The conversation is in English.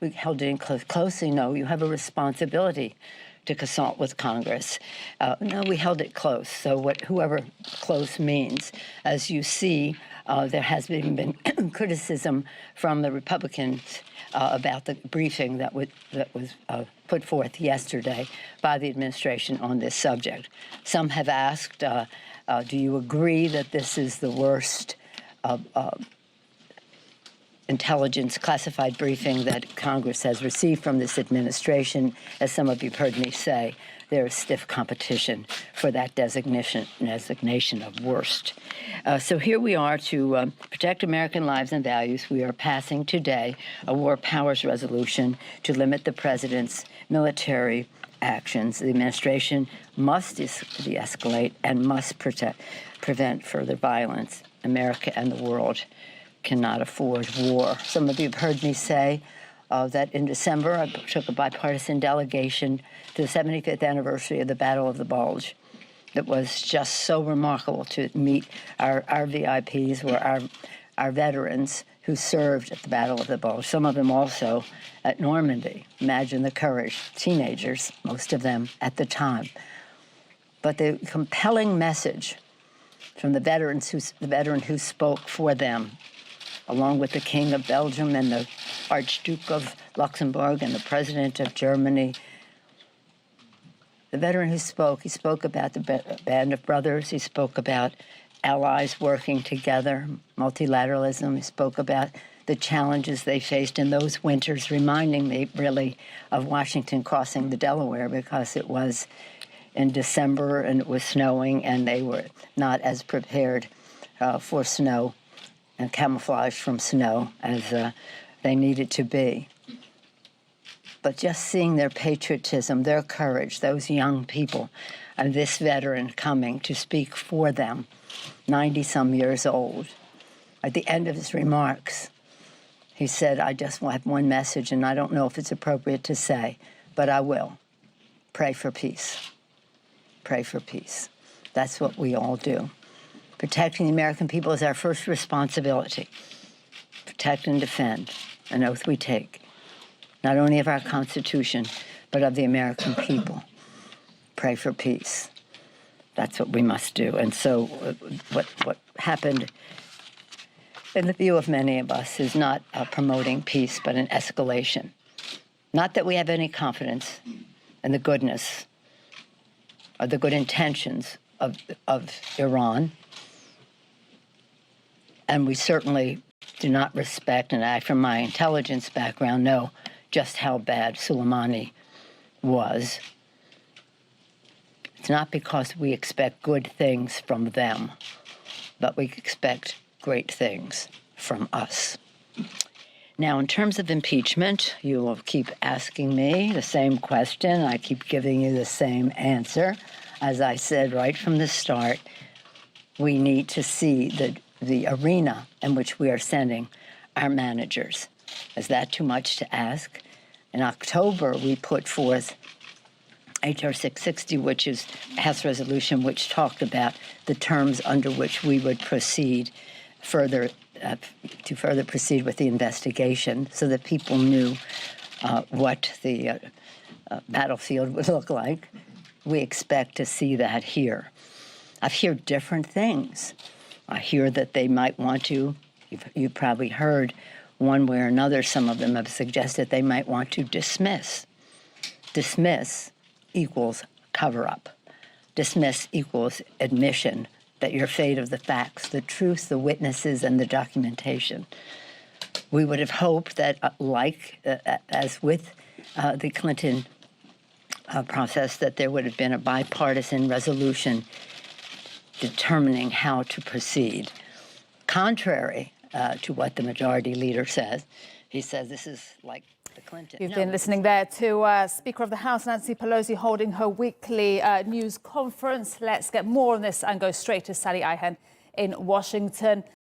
we held it closely. No, you have a responsibility to consult with Congress. No, we held it close. So whoever close means, as you see, there has been criticism from the Republicans about the briefing that was put forth yesterday by the administration on this subject. Some have asked, do you agree that this is the worst intelligence classified briefing that Congress has received from this administration? As some of you have heard me say, there is stiff competition for that designation of worst. So here we are to protect American lives and values. We are passing today a war powers resolution to limit the president's military actions. The administration must de-escalate and must prevent further violence. America and the world cannot afford war. Some of you have heard me say that in December I took a bipartisan delegation to the 75th anniversary of the Battle of the Bulge. It was just so remarkable to meet our VIPs, were our veterans who served at the Battle of the Bulge, some of them also at Normandy. Imagine the courage, teenagers, most of them at the time. But the compelling message from the veteran who spoke for them, along with the King of Belgium and the Archduke of Luxembourg and the President of Germany. The veteran who spoke, he spoke about the band of brothers. He spoke about allies working together, multilateralism. He spoke about the challenges they faced in those winters, reminding me really of Washington crossing the Delaware, because it was in December and it was snowing and they were not as prepared for snow and camouflage from snow as they needed to be. But just seeing their patriotism, their courage, those young people, and this veteran coming to speak for them, 90-some years old. At the end of his remarks, he said, I just have one message, and I don't know if it's appropriate to say, but I will. Pray for peace. Pray for peace. That's what we all do. Protecting the American people is our first responsibility. Protect and defend, an oath we take, not only of our Constitution, but of the American people. Pray for peace. That's what we must do. And so what happened, in the view of many of us, is not promoting peace, but an escalation. Not that we have any confidence in the goodness or the good intentions of Iran, and we certainly do not respect, and I, from my intelligence background, know just how bad Soleimani was. It's not because we expect good things from them, but we expect great things from us. Now, in terms of impeachment, you will keep asking me the same question. I keep giving you the same answer. As I said right from the start, we need to see the arena in which we are sending our managers. Is that too much to ask? In October, we put forth H.R. 660, which is a House resolution which talked about the terms under which we would proceed further, to further proceed with the investigation, so that people knew what the battlefield would look like. We expect to see that here. I've heard different things. I hear that they might want to, you've probably heard one way or another, some of them have suggested they might want to dismiss. Dismiss equals cover-up. Dismiss equals admission that you're afraid of the facts, the truth, the witnesses, and the documentation. We would have hoped that, as with the Clinton process, that there would have been a bipartisan resolution determining how to proceed. Contrary to what the majority leader says, he says this is like the Clinton. You've been listening there to Speaker of the House Nancy Pelosi holding her weekly news conference. Let's get more on this and go straight to Sally Ihan in Washington.